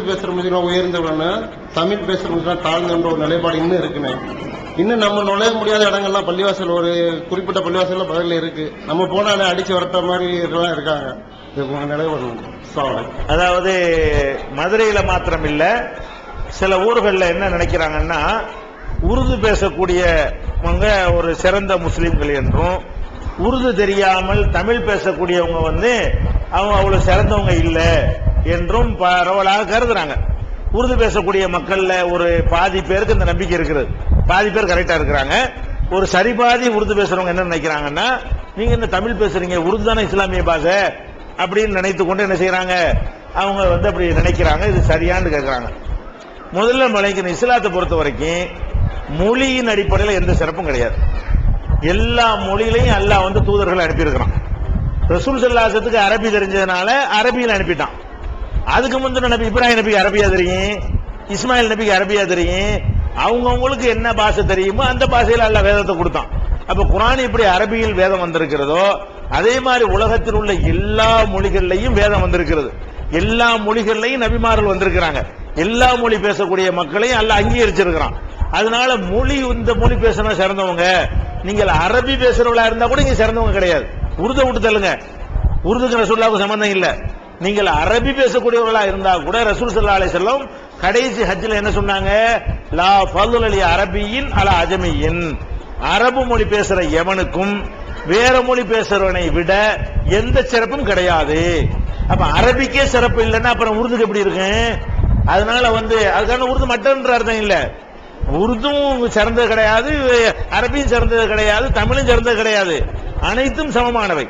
பேசுற முஸ்லீம் உயர்ந்தவன்னு தமிழ் பேசுற முஸ்லீம் தாழ்ந்தன்ற ஒரு நிலைப்பாடு இன்னும் இருக்குன்னு. இன்னும் நம்ம நுழைய முடியாத இடங்கள்லாம் பள்ளிவாசல் ஒரு குறிப்பிட்ட பள்ளிவாசல்ல பதில் இருக்கு. நம்ம போனாலே அடிச்சு வரட்ட மாதிரி எல்லாம் இருக்காங்க. அதாவது மதுரையில மாத்திரம் இல்ல, சில ஊர்களில் என்ன நினைக்கிறாங்கன்னா, உருது பேசக்கூடியவங்க ஒரு சிறந்த முஸ்லீம்கள் என்றும், உருது தெரியாமல் தமிழ் பேசக்கூடியவங்க அவங்க அவ்வளவு சிறந்தவங்க இல்லை என்றும் பரவலாக கருதுறாங்க. உருது பேசக்கூடிய மக்கள்ல ஒரு பாதி பேருக்கு இந்த நம்பிக்கை இருக்கிறது, பாதி பேர் கரெக்டா இருக்கிறாங்க. ஒரு சரிபாதி உருது பேசுறவங்க என்ன நினைக்கிறாங்கன்னா, நீங்க இந்த தமிழ் பேசுறீங்க, உருது தானே இஸ்லாமிய பாஷை அப்படின்னு நினைத்து கொண்டு என்ன செய்யறாங்க, அவங்க அப்படி நினைக்கிறாங்க. இது சரியான்னு கேட்கிறாங்க. முதல்ல மலைக்கு இஸ்லாத்தை பொறுத்த வரைக்கும் மொழியின் அடிப்படையில் எந்த சிறப்பும் கிடையாது. எல்லா மொழியிலையும் அல்லாஹ் தூதர்கள் அனுப்பியிருக்கிறான். ரசூல் ஸல்லல்லாஹு அரபி தெரிஞ்சதுனால அரபியில் அனுப்பிட்டான். அதுக்கு முந்தின நபி இப்ராஹிம் நபிக்கு அரபியா தெரியும், இஸ்மாயில் நபிக்கு அரபியா தெரியும். அவங்கவுங்களுக்கு என்ன பாஷை தெரியுமோ அந்த பாஷையில் அல்லாஹ் வேதத்தை கொடுத்தான். அப்ப குர்ஆன் இப்படி அரபியில் வேதம் வந்திருக்கிறதோ, அதே மாதிரி உலகத்தில் உள்ள எல்லா மொழிகள்லையும் வேதம் வந்திருக்கிறது. எல்லா மொழிகள்லையும் நபிமார்கள் வந்திருக்கிறாங்க. எல்லா மொழி பேசக்கூடிய மக்களையும் அல்லாஹ் அங்கீகரிச்சிருக்கிறான். அதனால மொழி, இந்த மொழி பேசினா சிறந்தவங்க, நீங்கள் அரபி பேசுறவங்களா இருந்தா கூட இங்க சிறந்தவங்க கிடையாது. உருதை விட்டு தள்ளுங்க, உருதுக்கு ரசூலுல்லாஹ்வுக்கு சம்பந்தம் இல்ல. நீங்கள் அரபி பேசக்கூடியவர்களா இருந்தா கூட ரசூல் ஸல்லல்லாஹு அலைஹி வஸல்லம் கடைசி ஹஜ்ஜில் என்ன சொன்னாங்க, லா ஃபதுல லி அரபியின் அலா அஜமியின், அரபு மொழி பேசுற எவனுக்கும் வேற மொழி பேசுறவனை விட எந்த சிறப்பும் கிடையாது. அப்ப அரபிக்கே சிறப்பு இல்லைன்னா அப்புறம் உருதுக்கு எப்படி இருக்கு? அதனால அதுக்கான உருது மட்டன்ற அர்த்தம் இல்ல. உருதும் சிறந்தது கிடையாது, அரபியும் சிறந்தது கிடையாது, தமிழும் சிறந்தது கிடையாது. அனைத்தும் சமமானவை.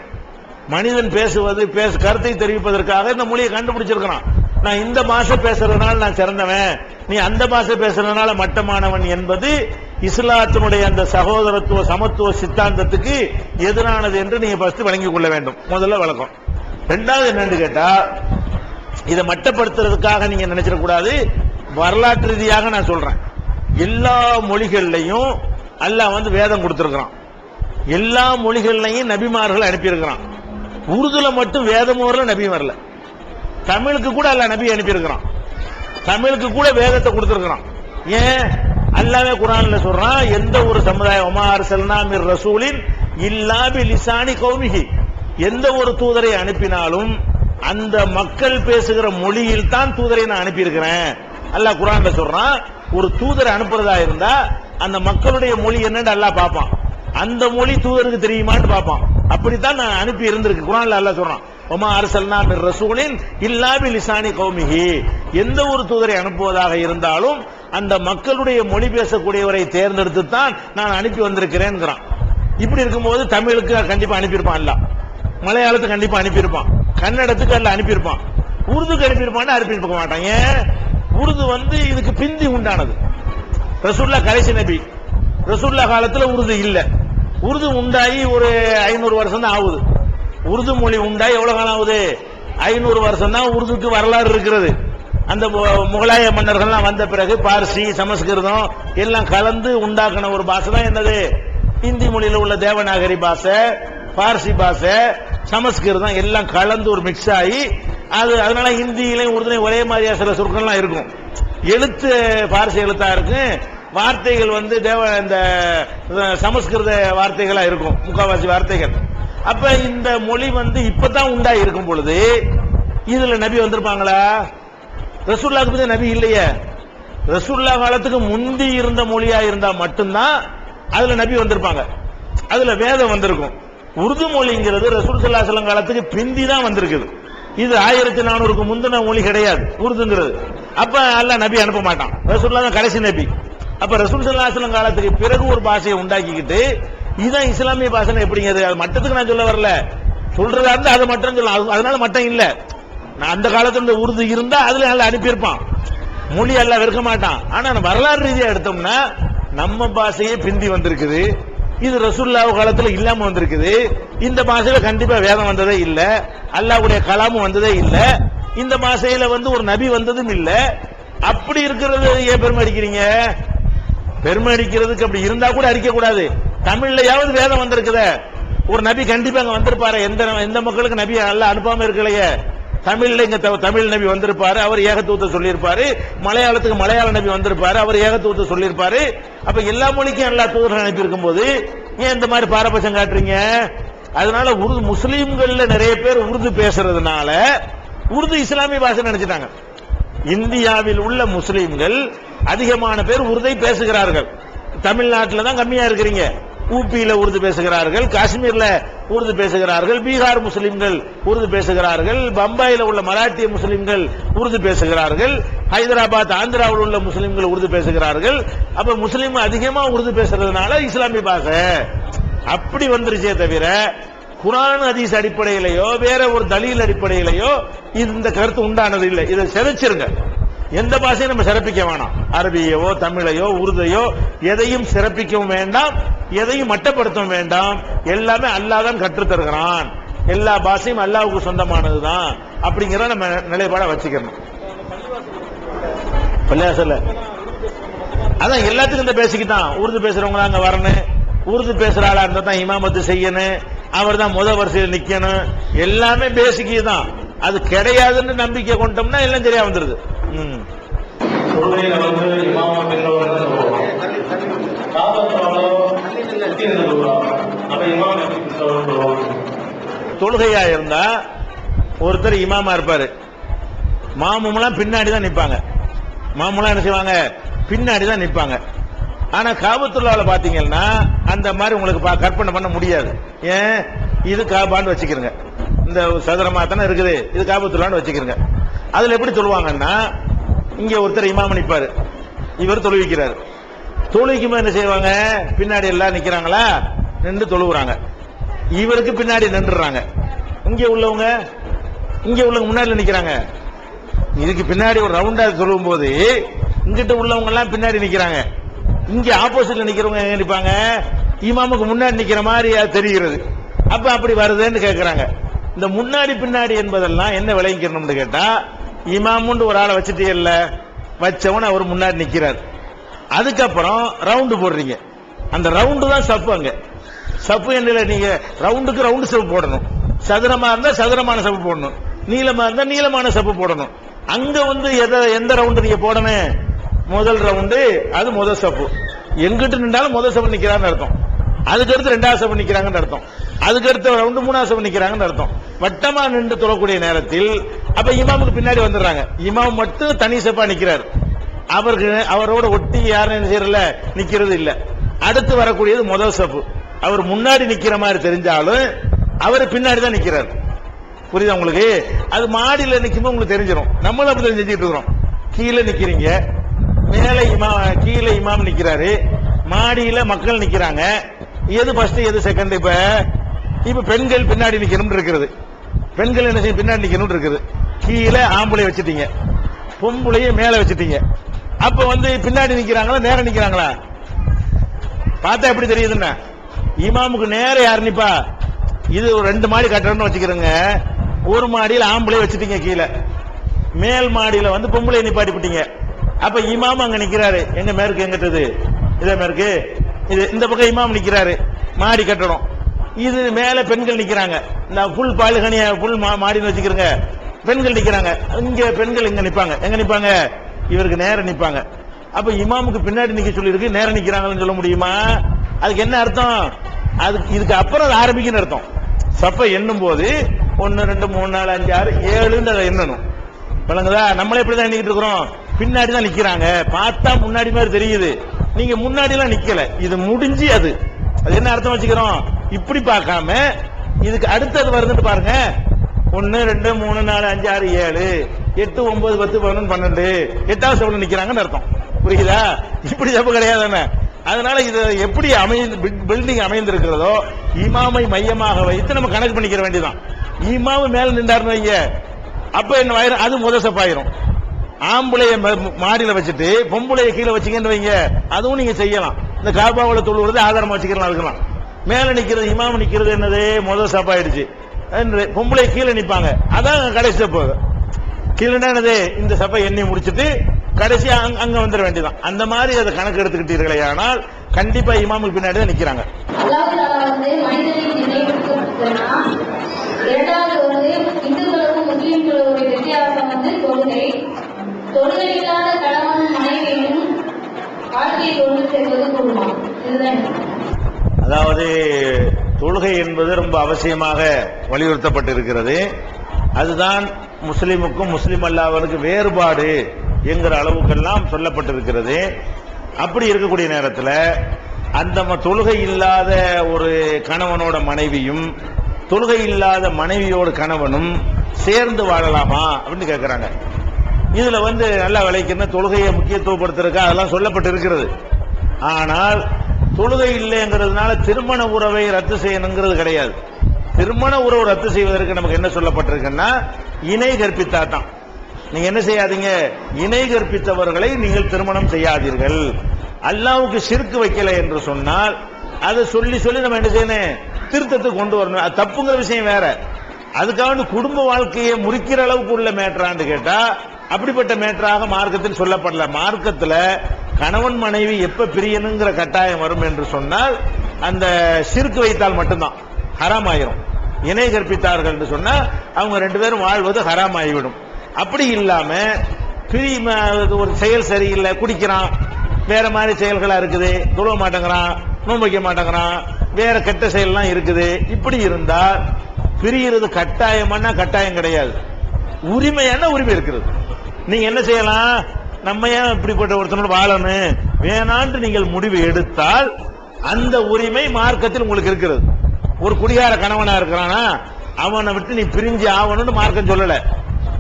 மனிதன் பேசுவது கருத்தை தெரிவிப்பதற்காக இந்த மொழியை கண்டுபிடிச்சிருக்கிறான். நான் இந்த பாஷை பேசுறதுனால நான் சிறந்தவன், நீ அந்த பாஷை பேசுறதுனால மட்டமானவன் என்பது இஸ்லாத்தினுடைய அந்த சகோதரத்துவ சமத்துவ சித்தாந்தத்துக்கு எதிரானது என்று நீங்க ஃபர்ஸ்ட் வழங்கிக் கொள்ள வேண்டும். முதல்ல வழக்கம். ரெண்டாவது என்னன்னு கேட்டா, இதை மட்டப்படுத்துறதுக்காக நீங்க நினைச்சிடக்கூடாது. வரலாற்று ரீதியாக நான் சொல்றேன், எல்லா மொழிகள்லையும் அல்லாஹ் வேதம் கொடுத்திருக்கிறான். எல்லா மொழிகள்லையும் நபிமார்கள் அனுப்பியிருக்கிறான். உருதுல மட்டும் வேதம் வரல, நபி வரல. தமிழுக்கு கூட அல்லாஹ் நபி அனுப்பியிருக்கிறான். தமிழுக்கு கூட வேதத்தை கொடுத்திருக்கிறான். ஏன்? அல்லாஹ்வே குர்ஆன்ல சொல்றான், எந்த ஒரு சமுதாயம் வமா அர்ஸல்னா மிர் ரசூலின் இல்லா பிலிசானி கௌமிஹி, எந்த ஒரு தூதரை அனுப்பினாலும் அந்த மக்கள் பேசுகிற மொழியில் தான் தூதரை நான் அனுப்பியிருக்கிறேன். அல்லாஹ் குர்ஆன்ல சொல்றான், ஒரு தூதரை அனுப்புறதா இருந்தா அந்த மக்களுடைய மொழி என்னன்னு அல்லாஹ் பார்ப்பான். அந்த மொழி தூதருக்கு தெரியுமான்னு பார்ப்பான். அப்படித்தான் நான் அனுப்பி இருந்திருக்கு. குர்ஆன்ல அல்லாஹ் சொல்றான், வமா அர்ஸல்னா மிர் ரசூலின் இல்லா பிலிசானி கௌமிஹி, எந்த ஒரு தூதரை அனுப்புவதாக இருந்தாலும் அந்த மக்களுடைய மொழி பேசக்கூடியவரை தேர்ந்தெடுத்து தான் நான் அனுப்பி வந்திருக்கிறேன்ங்கிறான். இப்படி இருக்கும்போது தமிழுக்கு கண்டிப்பா அனுப்பியிருப்பான், அல்லாஹ் மலையாளத்துக்கு கண்டிப்பா அனுப்பியிருப்பான், கன்னடத்துக்கு அல்ல அனுப்பியிருப்பான், உருதுக்கு அனுப்பியிருப்பான்னு அனுப்பியிருக்க மாட்டான். ஏன்? உருது இதுக்கு பிந்தி உண்டானது. ரசூலுல்லாஹ் கடைசி நபி, ரசூலுல்லாஹ் காலத்துல உருது இல்ல. உருது உண்டாகி ஒரு 500 வருஷம் தான் ஆகுது. உருது மொழி உண்டாகி எவ்வளவு காலம் ஆகுது? 500 வருஷம் தான் உருதுக்கு வரலாறு இருக்கிறது. அந்த முகலாய மன்னர்கள்லாம் வந்த பிறகு பார்சி, சமஸ்கிருதம் எல்லாம் கலந்து உண்டாக்கின ஒரு பாஷை தான் என்னது? ஹிந்தி மொழியில உள்ள தேவநாகரி பாஷை, பார்சி பாஷை, சமஸ்கிருதம் எல்லாம் கலந்து ஒரு மிக்ஸ் ஆகி அதனால ஹிந்தியிலையும் உருதுலையும் ஒரே மாதிரியா சில சொற்கள்லாம் இருக்கும். எழுத்து பார்சி எழுத்தா இருக்கு, வார்த்தைகள் இந்த சமஸ்கிருத வார்த்தைகளா இருக்கும், முக்காவாசி வார்த்தைகள். அப்ப இந்த மொழி இப்பதான் உண்டாகி இருக்கும் பொழுது இதுல நபி வந்திருப்பாங்களா? ரசூலுல்லாஹ்க்கு பத்தி நபி இல்லையே. ரசூலுல்லாஹ் காலத்துக்கு முந்தி இருந்த மொழியா இருந்தா மட்டும்தான் அதுல நபி வந்திருப்பாங்க, அதுல வேதம் வந்திருக்கும். உருது மொழிங்கிறது ரசூல் ஸல்லல்லாஹு அலைஹி வஸல்லம் காலத்துக்கு பிந்தி தான் வந்திருக்குது. இது 1400க்கு முந்தின மொழி கிடையாது உருதுங்கிறது. அப்ப அல்லாஹ் நபி அனுப்ப மாட்டான், ரசூலுல்லாஹ் தான் கடைசி நபி. அப்ப ரசூல் ஸல்லல்லாஹு அலைஹி வஸல்லம் காலத்துக்கு பிறகு ஒரு பாஷையை உண்டாக்கிக்கிட்டு இதுதான் இஸ்லாமிய பாஷை எப்படிங்கிறது? அது மட்டத்துக்கு நான் சொல்ல வரல, சொல்றதா இருந்தா அது மட்டும் சொல்லலாம். அதனால மட்டும் இல்ல, அந்த காலத்துல உருது இருந்தா அதுல நல்லா அனுப்பியிருப்பான், மொழி எல்லாம் வெறுக்க மாட்டான். ஆனா வரலாறு ரீதியா எடுத்தோம்னா நம்ம பாஷையே பிந்தி வந்திருக்குது, இது ரசூலுல்லாஹ் காலத்துல இல்லாம வந்திருக்குது. இந்த பாஷையில கண்டிப்பா வேதம் வந்ததே இல்ல, அல்லாஹ்வுடைய கலாமும் வந்ததே இல்ல, இந்த பாஷையில ஒரு நபி வந்ததும் இல்ல. அப்படி இருக்கிறது ஏன் பெருமை அடிக்கிறீங்க? பெருமை அடிக்கிறதுக்கு அப்படி இருந்தா கூட அடிக்க கூடாது. தமிழ்லயாவது வேதம் வந்திருக்குத, ஒரு நபி கண்டிப்பா அங்க வந்திருப்பாரு. எந்த மக்களுக்கு நபி அல்லாஹ் அனுப்பாம இருக்கலையே. தமிழ்ல இங்க தமிழ் நபி வந்திருப்பாரு, அவர் ஏகத்துவத்தை சொல்லியிருப்பாரு. மலையாளத்துக்கு மலையாள நபி வந்திருப்பாரு, அவர் ஏகத்துவத்தை சொல்லியிருப்பாரு. அப்ப எல்லா மொழிக்கும் எல்லா தூதர்கள் அனுப்பி இருக்கும் போது ஏன் இந்த மாதிரி பாரபட்சம் காட்டுறீங்க? அதனால உருது முஸ்லீம்கள்ல நிறைய பேர் உருது பேசுறதுனால உருது இஸ்லாமிய பாஷை நினைச்சிட்டாங்க. இந்தியாவில் உள்ள முஸ்லீம்கள் அதிகமான பேர் உருதை பேசுகிறார்கள். தமிழ்நாட்டில் தான் கம்மியா இருக்கிறீங்க. ஊபியில உருது பேசுகிறார்கள், காஷ்மீர்ல உருது பேசுகிறார்கள், பீகார் முஸ்லிம்கள் உருது பேசுகிறார்கள், பம்பாயில உள்ள மராட்டிய முஸ்லிம்கள் உருது பேசுகிறார்கள், ஹைதராபாத் ஆந்திராவில் உள்ள முஸ்லிம்கள் உருது பேசுகிறார்கள். அப்ப முஸ்லீம் அதிகமா உருது பேசுறதுனால இஸ்லாமிய பாஷை அப்படி வந்துருச்சே தவிர குர்ஆன் ஹதீஸ் அடிப்படையிலேயோ வேற ஒரு தலீல் அடிப்படையிலேயோ இந்த கருத்து உண்டானது இல்லை. இதை சிதைச்சிருங்க. எந்த பாஷையும் நம்ம சிறப்பிக்க வேணாம். அரபியோ தமிழையோ உருதையோ எதையும் சிறப்பிக்கவும் வேண்டாம், எதையும் மட்டப்படுத்தவும் வேண்டாம். எல்லாமே அல்லாஹ் தான் கற்றுத் தருகிறான். எல்லா பாஷையும் அல்லாஹ்வுக்கு சொந்தமானதுதான் அப்படிங்கிற நம்ம நிலைப்பாட வச்சுக்கணும். பள்ளியாசல்ல அதான் எல்லாத்துக்கும் இந்த பேசிக்கு தான். உருது பேசுறவங்க அங்க வரணும், உருது பேசுற ஆளா இருந்தா தான் இமாமத்து செய்யணும், அவர் தான் முத வரிசையில் நிக்கணும். எல்லாமே பேசிக்கு தான். அது கிடையாதுன்னு நம்பிக்கை கொண்டோம்னா எல்லாம் சரியா வந்துருது. தொழுகையா இருந்தா ஒருத்தர் இமாமா இருப்பாரு, மாமுலாம் பின்னாடி தான் நிப்பாங்க. மாமுலாம் என்ன செய்வாங்க? பின்னாடி தான் நிப்பாங்க. ஆனா காபத்துல்லாஹ்ல பாத்தீங்கன்னா அந்த மாதிரி உங்களுக்கு கற்பனை பண்ண முடியாது. ஏன்? இது காபான்னு வச்சுக்கிறங்க, இந்த சதுரமா தானே இருக்குது, இது காபத்துல்லான்னு வச்சுக்கிறங்க. அதுல எப்படி சொல்லுவாங்கன்னா, இங்க ஒருத்தர் இமாம் நிப்பாரு, இவர் தொழுவிக்கிறாரு. தொழுவிக்கும்போது என்ன செய்வாங்க? பின்னாடி எல்லாம் நிக்கிறாங்களா, நின்று தொழுவுறாங்க. இவருக்கு பின்னாடி நின்றுறாங்க. இங்க உள்ளவங்க முன்னாடி நிக்கிறாங்க. இதுக்கு பின்னாடி ஒரு ரவுண்டா சொல்லும் போது இங்கிட்ட உள்ளவங்க எல்லாம் பின்னாடி நிக்கிறாங்க. இங்க ஆப்போசிட்ல நிக்கிறவங்க எங்க நிப்பாங்க? இமாமுக்கு முன்னாடி நிக்கிற மாதிரி தெரிகிறது. அப்ப அப்படி வருதுன்னு கேட்கிறாங்க. இந்த முன்னாடி பின்னாடி என்பதெல்லாம் என்ன விளங்கிக்கணும்னு கேட்டா, இமாமுன்னு ஒரு ஆளை வச்சுட்டீங்கல்ல, வச்சவன் அவர் முன்னாடி நிக்கிறார். அதுக்கப்புறம் ரவுண்டு போடுறீங்க. அந்த ரவுண்டு தான் சப்பு. அங்க சப்பு என்ன, நீங்க ரவுண்டுக்கு ரவுண்டு சப்பு போடணும். சதுரமா இருந்தா சதுரமான சப்பு போடணும், நீளமா இருந்தா நீளமான சப்பு போடணும். அங்க எந்த ரவுண்டு நீங்க போடணும்? முதல் ரவுண்டு, அது முதல் சப்பு. எங்கிட்டு நின்றாலும் முதல் சப்பு நிக்கிறான்னு அர்த்தம். அதுக்கு அடுத்து ரெண்டாவது சப்பு நிக்கிறாங்கன்னு அர்த்தம். அதுக்கு அடுத்த ரவுண்டு மூணாவது சப்பு நிக்கிறாங்கன்னு அர்த்தம். வட்டமா நின்று தொழக்கூடிய நேரத்தில் அப்ப இமாமுக்கு பின்னாடி வந்துடுறாங்க. இமாம் மட்டும் தனி சப்பா நிக்கிறார். அவரோட ஒட்டி யாரும் என்ன செய்யறல, நிக்கிறது இல்ல. அடுத்து வரக்கூடியது முதல் சப்பு. அவர் முன்னாடி நிக்கிற மாதிரி தெரிஞ்சாலும் அவர் பின்னாடி தான் நிக்கிறார். புரியுதா உங்களுக்கு? அது மாடியில நிக்கும்போது உங்களுக்கு தெரிஞ்சிடும். நம்மளும் அப்படி செஞ்சுட்டு இருக்கிறோம். கீழே நிக்கிறீங்க, மேல கீழே இமாம் நிக்கிறாரு, மாடியில மக்கள் நிக்கிறாங்க. எது ஃபர்ஸ்ட் எது செகண்ட்? இப்ப பெண்கள் பின்னாடி நிக்கணும் இருக்கிறது. பெண்கள் என்ன செய்ய? பின்னாடி நிக்கணும் இருக்குது. கீழே ஆம்பளை வச்சுட்டீங்க, பொம்பளைய மேல வச்சுட்டீங்க. அப்ப பின்னாடி நிக்கிறாங்களா நேரம் நிக்கிறாங்களா? பார்த்தா எப்படி தெரியுதுன்னா, இமாமுக்கு நேரம் யார் நிப்பா? இது ஒரு 2 மாடி கட்டணும்னு வச்சுக்கிறோங்க. ஒரு மாடியில் ஆம்பளை வச்சுட்டீங்க, கீழே மேல் மாடியில பொம்பளை நிப்பாட்டி விட்டீங்க. அப்ப இமாம் அங்க நிக்கிறாரு. எங்க மேற்கு? எங்கிட்டது இதே மேற்கு. இது இந்த பக்கம் இமாம் நிக்கிறாரு, மாடி கட்டணும். இது மேல பெண்கள் நிக்கிறாங்க. இந்த புல் பாலுகனிய புல் மாடின்னு வச்சுக்கிறங்க, பெண்கள் நிக்கிறாங்க. இங்க பெண்கள் இங்க நிப்பாங்க. எங்க நிப்பாங்க? இவருக்கு நேரம் நிப்பாங்க. அப்ப இமாமுக்கு பின்னாடி நிக்க சொல்லி இருக்கு, நேரம் நிக்கிறாங்கன்னு சொல்ல முடியுமா? அதுக்கு என்ன அர்த்தம்? இதுக்கு அப்புறம் ஆரம்பிக்குன்னு அர்த்தம். சப்ப எண்ணும் போது 1 2 3 4 5 6 7 எண்ணணும். விளங்குதா? நம்மளே இப்படிதான் எண்ணிக்கிட்டு இருக்கிறோம். பின்னாடி தான் நிக்கிறாங்க. பார்த்தா முன்னாடி மாதிரி தெரியுது, நீங்க முன்னாடி எல்லாம் நிக்கல. இது முடிஞ்சு அது என்ன அர்த்தம் வச்சுக்கிறோம்? இப்படி பார்க்காம இதுக்கு அடுத்தது வருதுன்னு பாருங்க. 1 2 3 4 5 6 7 8 9 10 11 12 8வது சபையில் நிக்கிறாங்கன்னு அர்த்தம். புரியுதா? இப்படி சபை கிடையாது. அதனால இது எப்படி பில்டிங் அமைந்திருக்கிறதோ இமாமை மையமாக வைத்து நம்ம கணக்கு பண்ணிக்கிற வேண்டியதான். இமாமு மேல நின்றாருன்னு வைங்க, அப்ப என்ன ஆயிரும்? அது முதல் சப்பாயிரும். ஆம்பளைய மாடியில வச்சுட்டு பொம்பளைய கீழே வச்சுக்கன்னு வைங்க, அதுவும் நீங்க செய்யலாம். இந்த காபாவுல தொழுவது ஆதாரமா வச்சுக்கலாம். அதுக்கெல்லாம் மேல நிக்கிறது இமாம் நிக்கிறது என்னது? முதல் சப்பாயிடுச்சு. பொம்பளை கீழே நிப்பாங்க, அதான் கடைசி சப்பு. கீழே என்னது? இந்த சப்பை எண்ணி முடிச்சுட்டு கடைசி அங்க வந்துட வேண்டியதான். அந்த மாதிரி அதை கணக்கு எடுத்துக்கிட்டீர்களே ஆனால் கண்டிப்பா இமாமுக்கு பின்னாடி தான் நிக்கிறாங்க. இரண்டாவது இந்துக்களுக்கும் முஸ்லிம்களுடைய வித்தியாசம் தொழுகை. தொழுகை இல்லாத கணவன் மனைவியும் வாழ்க்கையை கொண்டு செல்வது கூடுமா? இதுதான். அதாவது தொழுகை என்பது ரொம்ப அவசியமாக வலியுறுத்தப்பட்டிருக்கிறது. அதுதான் முஸ்லிமுக்கும் முஸ்லிம் அல்லாதவனுக்கு வேறுபாடு என்கிற அளவுக்கெல்லாம் சொல்லப்பட்டிருக்கிறது. அப்படி இருக்கக்கூடிய நேரத்தில் அந்த தொழுகை இல்லாத ஒரு கணவனோட மனைவியும் தொழுகை இல்லாத மனைவியோட கணவனும் சேர்ந்து வாழலாமா அப்படின்னு கேட்கிறாங்க. இதுல நல்லா விளைக்கணும், தொழுகையை முக்கியத்துவப்படுத்திருக்கா அதெல்லாம் சொல்லப்பட்டிருக்கிறது. ஆனால் தொழுகை இல்லைங்கிறதுனால திருமண உறவை ரத்து செய்யணுங்கிறது கிடையாது. திருமண உறவு ரத்து செய்வதற்கு நமக்கு என்ன சொல்லப்பட்டிருக்குன்னா, இணை கற்பித்தா தான். நீங்க என்ன செய்யாதீங்க, இணை கற்பித்தவர்களை நீங்கள் திருமணம் செய்யாதீர்கள். அல்லாஹ்வுக்கு ஷிர்க் வைக்கல என்று சொன்னால் அதை சொல்லி சொல்லி நம்ம என்ன செய்யணும், திருத்தத்துக்கு கொண்டு வரணும். அது தப்புங்கிற விஷயம் வேற. அதுக்காக குடும்ப வாழ்க்கையை முறிக்கிற அளவுக்கு உள்ள மேட்டரான்னு கேட்டா அப்படிப்பட்ட மேட்டராக மார்க்கத்தில் சொல்லப்படல. மார்க்கத்தில் கணவன் மனைவி எப்ப பிரியணுங்கிற கட்டாயம் வரும் என்று சொன்னால் அந்த ஷிர்க் வைத்தால் மட்டும்தான் ஹராம் ஆயிரும். இணை கற்பித்தார்கள் என்று சொன்னா அவங்க ரெண்டு பேரும் வாழ்வது ஹராம் ஆகிவிடும். அப்படி இல்லாம ஒரு செயல் சரியில்லை, குடிக்கிறான், வேற மாதிரி செயல்களா இருக்குது, தொழுவ மாட்டேங்கிறான், நோன்பு வைக்க மாட்டேங்கிறான், வேற கெட்ட செயல்லாம் இருக்குது. இப்படி இருந்தா பிரிகிறது கட்டாயமான கட்டாயம் கிடையாது, உரிமையான உரிமை இருக்கிறது. நீங்க என்ன செய்யலாம், நம்ம ஏன் இப்படிப்பட்ட ஒருத்தனோட வாழணும் வேணான்று நீங்கள் முடிவு எடுத்தால் அந்த உரிமை மார்க்கத்தில் உங்களுக்கு இருக்கிறது. ஒரு குடிகார கணவனா இருக்கிறானா அவனை விட்டு நீ பிரிஞ்சு ஆகணும்னு மார்க்கம் சொல்லல.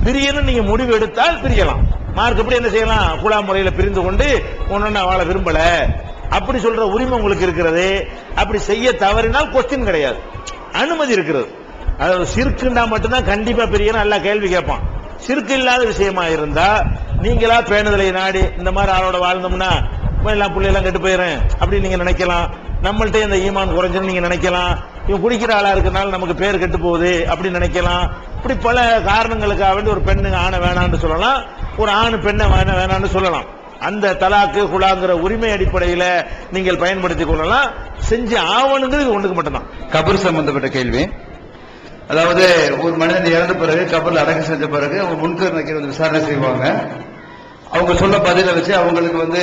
பிரியணும் நீங்க முடிவு எடுத்தால் பிரியலாம். மார்க் எப்படி என்ன செய்யலாம், குலா முறையில பிரிந்து கொண்டு ஒன்னு வாழ விரும்பல அப்படி சொல்ற உரிமை உங்களுக்கு இருக்கிறது. அப்படி செய்ய தவறினால் கொஸ்டின் கிடையாது, அனுமதி இருக்கிறது. அதாவது சிறுக்குண்டா மட்டும்தான் கண்டிப்பா பிரியணும், நல்லா கேள்வி கேட்பான். சிறுக்கு இல்லாத விஷயமா இருந்தா நீங்களா பேணுதலை நாடி இந்த மாதிரி ஆளோட வாழ்ந்தோம்னா எல்லாம் பிள்ளைலாம் கெட்டு போயிடும் அப்படின்னு நீங்க நினைக்கலாம். நம்மள்ட்ட இந்த ஈமான் குறைஞ்சுன்னு நீங்க நினைக்கலாம். இவன் குடிக்கிற ஆளா இருக்கனால நமக்கு பேர் கெட்டு போகுது அப்படின்னு நினைக்கலாம். இப்படி பல காரணங்களுக்காக வேண்டி ஒரு பெண்ணுங்க ஆணை வேணான்னு சொல்லலாம், ஒரு ஆணு பெண்ணை வேணான்னு சொல்லலாம். அந்த தலாக்கு குலாங்கிற உரிமை அடிப்படையில நீங்கள் பயன்படுத்திக் கொள்ளலாம். செஞ்சு ஆவணுங்கிறது ஒண்ணுக்கு மட்டும்தான். கபர் சம்பந்தப்பட்ட கேள்வி. அதாவது ஒரு மனிதன் இறந்த பிறகு கபர்ல அடக்கம் செஞ்ச பிறகு அவங்க முன்கர் விசாரணை செய்வாங்க. அவங்க சொல்ல பதில வச்சு அவங்களுக்கு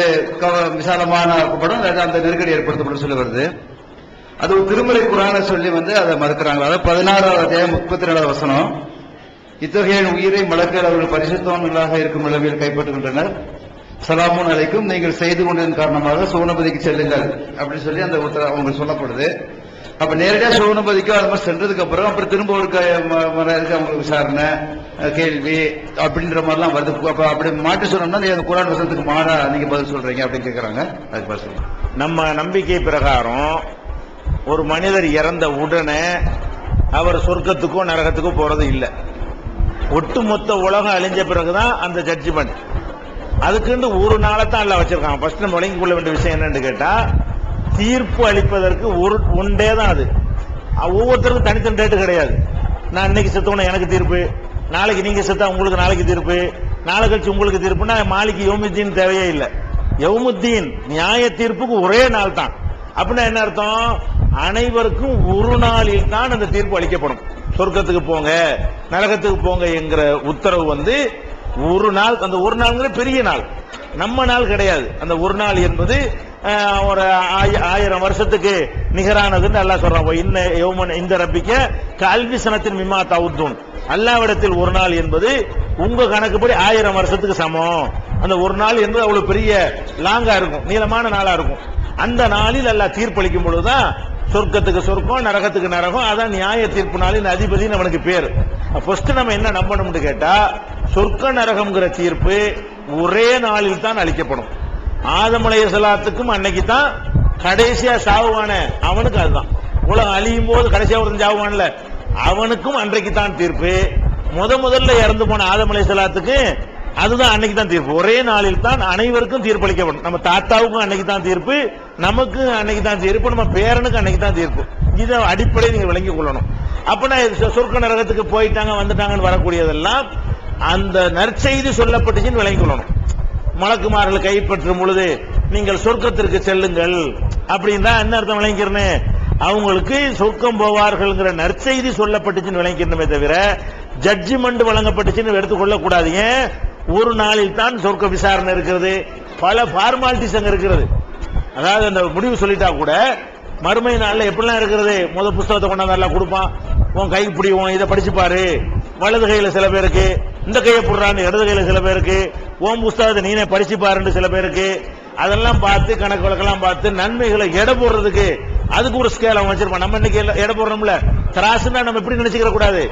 விசாலமான படம் அந்த நெருக்கடி ஏற்படுத்தப்படும் சொல்லி வருது. அது ஒரு திருமலை குரான சொல்லி அதை மறுக்கிறாங்க. அதாவது 16வது அத்தியாயம் 34வது வசனம், இத்தகைய உயிரை மலக்கள் அவர்கள் பரிசுத்தவன்களாக இருக்கும் நிலைமையில் கைப்பற்றுகின்றனர். சலாமுன் அலைக்கும், நீங்கள் செய்து கொண்டதன் காரணமாக சோனபதிக்கு செல்லுங்கள் அப்படின்னு சொல்லி அந்த அவங்களுக்கு சொல்லப்படுது. அப்ப நேரடியா சோனபதிக்கு அது மாதிரி சென்றதுக்கு அப்புறம் அப்புறம் திரும்ப ஒரு அவங்களுக்கு விசாரணை கேள்வி அப்படின்ற மாதிரிலாம் வருது. அப்படி மாற்றி சொன்னோம்னா அந்த குரான் வசனத்துக்கு மாறா நீங்க பதில் சொல்றீங்க அப்படின்னு கேட்கறாங்க. அதுக்கு பதில் சொல்லுங்க. நம்ம நம்பிக்கை பிரகாரம் ஒரு மனிதர் இறந்த உடனே அவர் சொர்க்கத்துக்கோ நரகத்துக்கோ போறது இல்லை. ஒட்டுமொத்த உலகம் அழிஞ்ச பிறகுதான் அந்த ஜட்ஜ்மெண்ட். அதுக்கு ஒரு நாளைத்தான் எல்லாம் வச்சிருக்காங்க. ஃபர்ஸ்ட் நம்ம விளங்கிக் கொள்ள வேண்டிய விஷயம் என்னன்னு கேட்டா, தீர்ப்பு அளிப்பதற்கு ஒன்றே தான். அது ஒவ்வொருத்தருக்கும் தனித்தனி டேட்டு கிடையாது. நான் இன்னைக்கு செத்தவன எனக்கு தீர்ப்பு, நாளைக்கு நீங்க செத்தா உங்களுக்கு நாளைக்கு தீர்ப்பு, நாளை கழிச்சு உங்களுக்கு தீர்ப்புனா மாலிக்கு யௌமுத்தீன் தேவையே இல்லை. யௌமுத்தீன் நியாய தீர்ப்புக்கு ஒரே நாள் தான். அப்படின்னா என்ன அர்த்தம், அனைவருக்கும் ஒரு நாளில் தான் அந்த தீர்ப்பு அளிக்கப்படும். சொர்க்கத்துக்கு போங்க நரகத்துக்கு போங்க என்கிற உத்தரவு ஒரு நாள். அந்த ஒரு நாள்ங்கிற பெரிய நாள், நம்ம நாள் கிடையாது. அந்த ஒரு நாள் என்பது ஒரு 1000 வருஷத்துக்கு நிகரானதுன்னு அல்லாஹ் சொல்றான். இந்த ரப்பிக்க கல்வி சனத்தின் மிம்மா தவுத்தூன், அல்லாஹ்விடத்தில் ஒரு நாள் என்பது உங்க கணக்குப்படி 1000 வருஷத்துக்கு சமம். அந்த ஒரு நாள் என்பது அவ்வளவு பெரிய லாங்கா இருக்கும், நீளமான நாளா இருக்கும். அந்த நாளில் அல்லாஹ் தீர்ப்பளிக்கும் பொழுதுதான் சொர்க்கத்துக்கு சொர்க்கம் நரகத்துக்கு நரகம். அதான் நியாய தீர்ப்பு நாளின் அதிபதினு அவனுக்கு பேரு. ஃபர்ஸ்ட் நம்ம என்ன நம்பணும்னு கேட்டா, சொர்க்க நரகம்ங்கிற தீர்ப்பு ஒரே நாளில் தான் அளிக்கப்படும். ஆதம் அலைஹிஸ்ஸலாத்துக்கும் அன்னைக்கு தான் கடைசியா சாவுவான அவனுக்கு அதுதான். உலகம் அழியும் போது கடைசியா ஒருத்தன் சாவுவான்ல அவனுக்கும் அன்றைக்கு தான் தீர்ப்பு. முதல்ல இறந்து போன ஆதம் அலைஹிஸ்ஸலாத்துக்கு அதுதான் அன்னைக்கு தான் தீர்ப்பு. ஒரே நாளில் தான் அனைவருக்கும் தீர்ப்பளிக்கப்படும். நம்ம தாத்தாவுக்கும் அன்னைக்கு தான் தீர்ப்பு, நமக்கு அன்னைக்கு தான் தீர்ப்பு, நம்ம பேரனுக்கு அன்னைக்கு தான் தீர்ப்பு. இதை அடிப்படையை நீங்க விளங்கிக் கொள்ளணும். அப்பனா சொர்க்க நரகத்துக்கு போயிட்டாங்க வந்துட்டாங்கன்னு வரக்கூடியதெல்லாம் அந்த நற்செய்தி சொல்லப்பட்டுச்சுன்னு விளங்கிக் கொள்ளணும். மலக்குமார்கள் கைப்பற்றும் பொழுது நீங்கள் சொர்க்கத்திற்கு செல்லுங்கள் அப்படின்னா என்ன அர்த்தம் விளங்கிக்கிறேன்னு, அவங்களுக்கு சொர்க்கம் போவார்கள்ங்கிற நற்செய்தி சொல்லப்பட்டுச்சுன்னு விளங்கிக்கணுமே தவிர ஜட்ஜ்மெண்ட் வழங்கப்பட்டுச்சுன்னு எடுத்துக்கொள்ள கூடாது. ஏன்? ஒரு நாளில் தான் சொர்க்க விசாரணை இருக்கிறது, பல ஃபார்மாலிட்டிஸ் அங்க இருக்கிறது. அதாவது அந்த முடிவு சொல்லிட்டா கூட மறுமை நாள்ல எப்படிலாம் இருக்கிறது, முதல் புஸ்தகத்தை கொண்டாந்து எல்லாம் கொடுப்பான், உன் கை பிடிவோம், இதை படிச்சு பாரு, வலது கையில சில பேருக்கு, இந்த கையை போடுறான்னு இடது கையில சில பேருக்கு, உன் புஸ்தகத்தை நீனே படிச்சு பாருன்னு சில பேருக்கு, அதெல்லாம் பார்த்து கணக்கு வழக்கெல்லாம் பார்த்து நன்மைகளை எடை போடுறதுக்கு அதுக்கு ஒரு ஸ்கேல் அவன் வச்சிருப்பான். நம்ம இன்னைக்கு எடை போடுறோம்ல, திராசுன்னா நம்ம எப்படி நினைச்சுக்கிற கூடாது,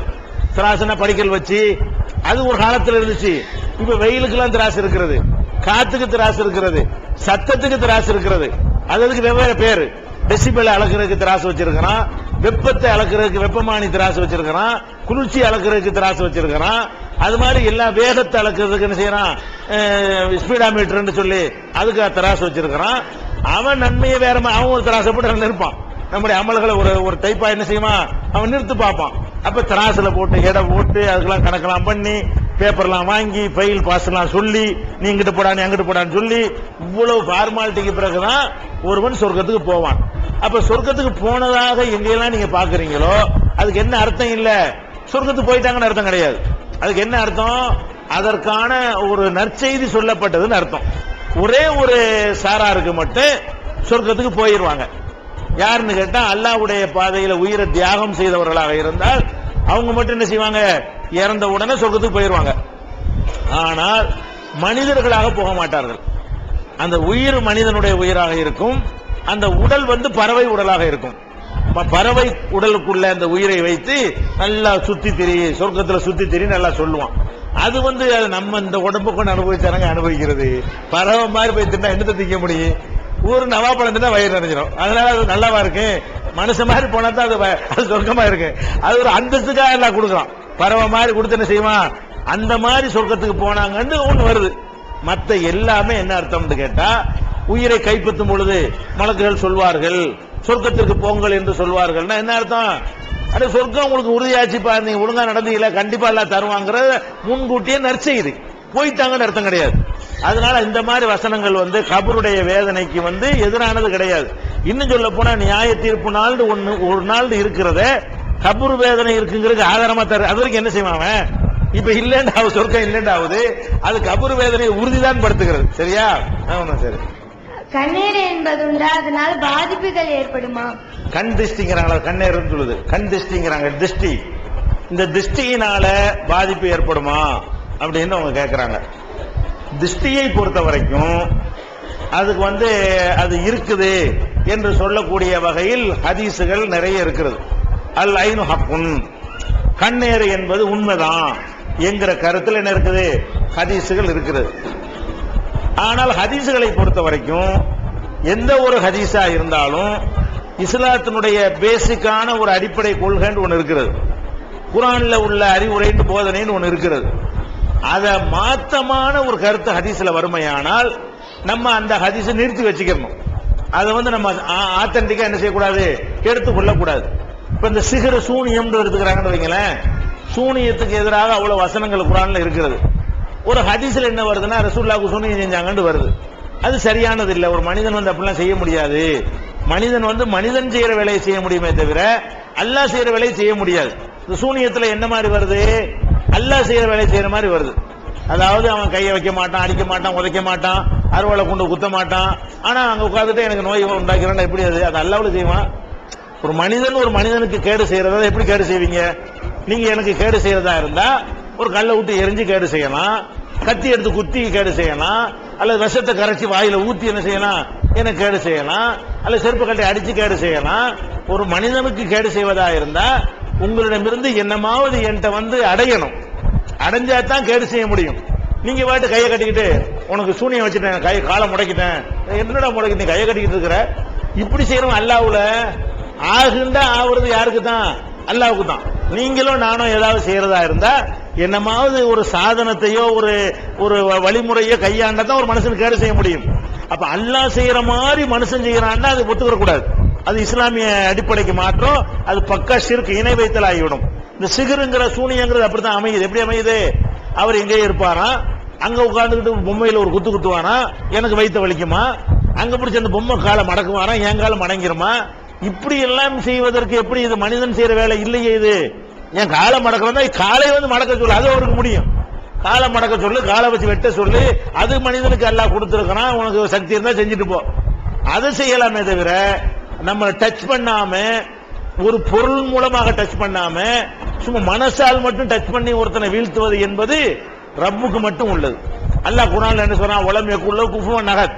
திராசுன்னா படிக்கல் வச்சு, அது ஒரு காலத்துல இருந்துச்சு. இப்ப வெயிலுக்கெல்லாம் திராசு இருக்கிறது, காத்துக்கு திராசு இருக்கிறது, சத்தத்துக்கு திராசு இருக்கிறது, அதுக்கு வெவ்வேறு பேரு. டெசிபல் அளக்கிறதுக்கு திராசு வச்சிருக்கிறான், வெப்பத்தை அளக்கிறதுக்கு வெப்பமானி திராசு வச்சிருக்கிறான், குளிர்ச்சி அளக்கிறதுக்கு திராசு வச்சிருக்கிறான். அது மாதிரி எல்லா வேகத்தை அளக்கிறதுக்கு என்ன செய்யறான், ஸ்பீடாமீட்டர் சொல்லி அதுக்கு திராசு வச்சிருக்கிறான். அவன் நன்மையை வேற அவன் ஒரு திராசை போட்டு நிற்பான். நம்முடைய அமல்களை ஒரு டைப்பா என்ன செய்வான், அவன் நிறுத்து பார்ப்பான். அப்ப திராசுல போட்டு எடை போட்டு அதுக்கெல்லாம் கணக்கெல்லாம் பண்ணி பேப்பர்லாம் வாங்கி ஃபைல் பாஸ் எல்லாம் சொல்லி நீ இங்கிட்டு போடான்னு அங்கிட்டு போடான்னு சொல்லி இவ்வளவு ஃபார்மாலிட்டிக்கு பிறகுதான் ஒருவன் சொர்க்கத்துக்கு போவான். அப்ப சொர்க்கத்துக்கு போனதாக எங்கெல்லாம் நீங்க பாக்குறீங்களோ அதுக்கு என்ன அர்த்தம் இல்ல, சொர்க்கத்துக்கு போயிட்டாங்கன்னு அர்த்தம் கிடையாது. அதுக்கு என்ன அர்த்தம், அதற்கான ஒரு நற்செய்தி சொல்லப்பட்டதுன்னு அர்த்தம். ஒரே ஒரு சாராருக்கு மட்டும் சொர்க்கத்துக்கு போயிருவாங்க. யாருன்னு கேட்டா அல்லாஹ்வுடைய பாதையில உயிரை தியாகம் செய்தவர்களாக இருந்தால் அவங்க மட்டும் என்ன செய்வாங்க, இறந்த உடனே சொர்க்கத்துக்கு போயிருவாங்க. ஆனால் மனிதர்களாக போக மாட்டார்கள். அந்த உயிர் மனிதனுடைய உயிராக இருக்கும், அந்த உடல் பறவை உடலாக இருக்கும். பறவை உடலுக்குள்ள அந்த உயிரை வைத்து நல்லா சுத்தி திரி, சொர்க்கத்துல சுத்தி திரி நல்லா சொல்லுவான். அது அது நம்ம இந்த உடம்பு கொண்டு அனுபவிச்சாங்க அனுபவிக்கிறது. பறவை மாதிரி போய் தின்னா என்னத்தை திங்க முடியும், ஒரு நவாப்பழம் தின்னா வயிறு நிறைஞ்சிடும். அதனால அது நல்லாவா இருக்கு, மனுஷன் மாதிரி போனா தான் அது சொர்க்கமா இருக்கு. அது ஒரு அந்தஸ்துக்காக எல்லாம் கொடுக்கலாம். பறவை மாதிரி கொடுத்து என்ன செய்வான், அந்த மாதிரி சொர்க்கத்துக்கு போனாங்கன்னு ஒண்ணு வருது. மத்த எல்லாமே என்ன அர்த்தம்னு கேட்டா, உயிரை கைப்பற்றும் பொழுது மலக்குகள் சொல்வார்கள் சொர்க்கத்திற்கு போங்கள் என்று சொல்வார்கள்னா என்ன அர்த்தம், அது சொர்க்கம் உங்களுக்கு உறுதியாச்சுப்பா, நீங்க ஒழுங்கா நடந்தீங்களா கண்டிப்பா எல்லாம் தருவாங்கிற முன்கூட்டியே நற்செய்தி, போயிட்டாங்கன்னு அர்த்தம் கிடையாது. அதனால இந்த மாதிரி வசனங்கள் கபருடைய வேதனைக்கு எதிரானது கிடையாது. இன்னும் சொல்ல போனா நியாய தீர்ப்பு நாள் ஒரு நாள் இருக்கிறத கபரு வேதனை இருக்குங்கிறது ஆதாரமா தரு. அது வரைக்கும் என்ன செய்வான், இப்ப இல்லைன்னு சொர்க்கம் இல்லைன்றாவது அது கபரு வேதனையை உறுதிதான் படுத்துகிறது. சரியா? சரி. கண்ணீர் என்பதுண்டா, அதனால பாதிப்புகள் ஏற்படுமா? கண் திருஷ்டிங்கிறாங்களா, கண்ணீர் சொல்லுது, கண் திருஷ்டிங்கிறாங்க. திருஷ்டி, இந்த திருஷ்டியினால பாதிப்பு ஏற்படுமா அப்படின்னு அவங்க கேட்கிறாங்க. திருஷ்டியை பொறுத்த வரைக்கும் அதுக்கு அது இருக்குது என்று சொல்லக்கூடிய வகையில் ஹதீசுகள் நிறைய இருக்கிறது. அல் ஐனு ஹக்குன், கண்ணேறு என்பது உண்மைதான் என்கிற கருத்தில் என்ன இருக்குது, ஹதீசுகள் இருக்கிறது. ஆனால் ஹதீசுகளை பொறுத்த வரைக்கும் எந்த ஒரு ஹதீஸா இருந்தாலும் இஸ்லாத்தினுடைய பேசிக்கான ஒரு அடிப்படை கொள்கைன்னு ஒன்று இருக்கிறது. குர்ஆன்ல உள்ள அறிவுரைன்னு போதனைன்னு ஒன்று இருக்கிறது. அத மாத்தமான ஒரு கருத்து ஹதீஸ்ல வறுமையானால் நம்ம அந்த ஹதீஸை நிறுத்தி வச்சுக்கணும். அதை நம்ம ஆத்தன்டிக்கா என்ன செய்யக்கூடாது, எடுத்துக்கொள்ளக்கூடாது. இப்ப இந்த சிகர சூனியம் எடுத்துக்கிறாங்கன்னு வைங்களேன், சூனியத்துக்கு எதிராக அவ்வளவு வசனங்கள் குர்ஆன்ல இருக்கிறது. ஒரு ஹதீஸ்ல என்ன வருதுன்னா ரசூலுல்லாஹ் சூனியம் செஞ்சாங்கன்னு வருது. அது சரியானது இல்ல. ஒரு மனிதன் அப்படிலாம் செய்ய முடியாது. மனிதன் மனிதன் செய்யற வேலையை செய்ய முடியுமே தவிர அல்லாஹ் செய்யற வேலையை செய்ய முடியாது. இந்த சூனியத்துல என்ன மாதிரி வருது, அல்லாஹ் செய்யற வேலையை செய்யற மாதிரி வருது. அதாவது அவன் கையை வைக்க மாட்டான், அடிக்க மாட்டான், உதைக்க மாட்டான், அறுவாளை கொண்டு குத்த மாட்டான். ஆனா அங்க உட்கார்ந்துட்டு எனக்கு நோய் உண்டாக்கிறேன், எப்படி அது அல்லாஹ்வுல செய்வான்? ஒரு மனிதனுக்கு கேடு செய்யறதா எப்படி கேடு செய்வீங்க நீங்க? எனக்கு கேடு செய்யறதா இருந்தா ஒரு கல்லை விட்டு எரிஞ்சு கேடு செய்யலாம், கத்தி எடுத்து குத்தி கேடு செய்யலாம், அல்லது விஷத்தை கரைச்சி வாயில ஊத்தி என்ன செய்யலாம், எனக்கு கேடு செய்யலாம், அல்லது செருப்பு கட்டை அடிச்சு கேடு செய்யலாம். ஒரு மனிதனுக்கு கேடு செய்வதா இருந்தா உங்களிடமிருந்து என்னமாவது என்கிட்ட அடையணும், அடைஞ்சாதான் கேடு செய்ய முடியும். நீங்க பாட்டு கையை கட்டிக்கிட்டு உனக்கு சூனியம் வச்சுட்டேன், காலை முடக்கிட்டேன், என்னடா முடக்கிட்டேன் கையை கட்டிக்கிட்டு இருக்கிற, இப்படி செய்யறோம். அல்லாஹ்வுல ஆகுண்டா ஆகுறது யாருக்கு தான், அல்லாஹ்வுக்கு தான். நீங்களும் நானும் ஏதாவது செய்யறதா இருந்தா என்னமாவது ஒரு சாதனத்தையோ ஒரு வழிமுறையோ கையாண்டா தான் ஒரு மனுஷனுக்கு கேடு செய்ய முடியும். அப்ப அல்லாஹ் செய்யற மாதிரி மனுஷன் செய்யறான்னா அது ஒத்துக்கிற கூடாது. அது இஸ்லாமிய அடிப்படைக்கு மாற்றம், அது பக்கா ஷிர்க், இணை வைத்தல் ஆகிவிடும். இந்த சிகருங்கிற சூனியங்கிறது அப்படித்தான் அமையுது. எப்படி அமையுது, அவர் எங்கேயே இருப்பாராம், அங்க உட்கார்ந்துக்கிட்டு பொம்மையில ஒரு குத்து குத்துவாரா, எனக்கு வைத்த வலிக்குமா, அங்க பிடிச்ச அந்த பொம்மை காலை மடக்குவாரா, என் காலம் மடங்கிருமா, இப்படி எல்லாம் செய்வதற்கு எப்படி இது மனிதன் செய்யற வேலை இல்லையே, இது ஏன் காலை மடக்கிறதா காலை வந்து மடக்க சொல்லு, அது அவருக்கு முடியும். காலை மடக்க சொல்லு, காலை வச்சு வெட்ட சொல்லு, அது மனிதனுக்கு எல்லாம் கொடுத்துருக்கான், உனக்கு சக்தி இருந்தா செஞ்சுட்டு போ. அதை செய்யலாமே தவிர நம்ம டச் பண்ணாம, ஒரு பொருள் மூலமாக டச் பண்ணாம, சும்மா மனசால் மட்டும் டச் பண்ணி ஒருத்தனை வீழ்த்துவது என்பது ரப்புக்கு மட்டும் உள்ளது. அல்லாஹ் குர்ஆன்ல என்ன சொல்றான், வலம் யகுல்லு குஃபுவன் அஹத்,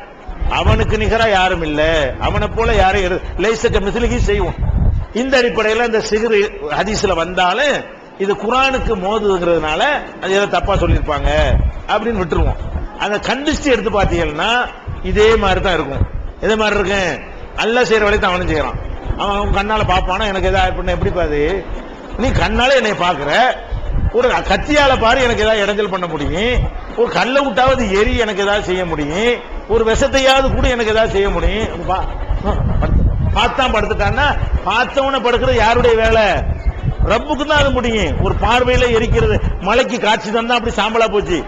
அவனுக்கு நிகரா யாரும் இல்ல, அவனை போல யாரும் லைஸக மிஸ்லிஹி செய்வோம். இந்த அடிப்படையில் இந்த சிகிர் ஹதீஸ்ல வந்தாலும் இது குர்ஆனுக்கு மோதுங்கிறதுனால அது ஏதோ தப்பா சொல்லியிருப்பாங்க அப்படின்னு விட்டுருவோம். அந்த கண்டிச்சு எடுத்து பார்த்தீங்கன்னா இதே மாதிரி தான் இருக்கும். இதே மாதிரி இருக்கு, அல்லாஹ் செய்யற வேலையை தான் அவனும் செய்யறான். அவன் கண்ணால பாப்பானா எனக்கு ஏதாவது பண்ண எப்படி பாது, நீ கண்ணால என்னை பாக்குற, ஒரு கத்தியால பாரு எனக்கு ஏதாவது இடைஞ்சல் பண்ண முடியும், ஒரு கல்ல விட்டாவது எரி எனக்கு ஏதாவது செய்ய முடியும், ஒரு விஷத்தையாவது கூட எனக்கு ஏதாவது செய்ய முடியும். பார்த்தான் படுத்துட்டான்னா பார்த்தவன படுக்கிறது யாருடைய வேலை, ரப்புக்கு தான் அது முடியும். ஒரு பார்வையில எரிக்கிறது, மலைக்கு காட்சி தந்தா அப்படி சாம்பலா போச்சு.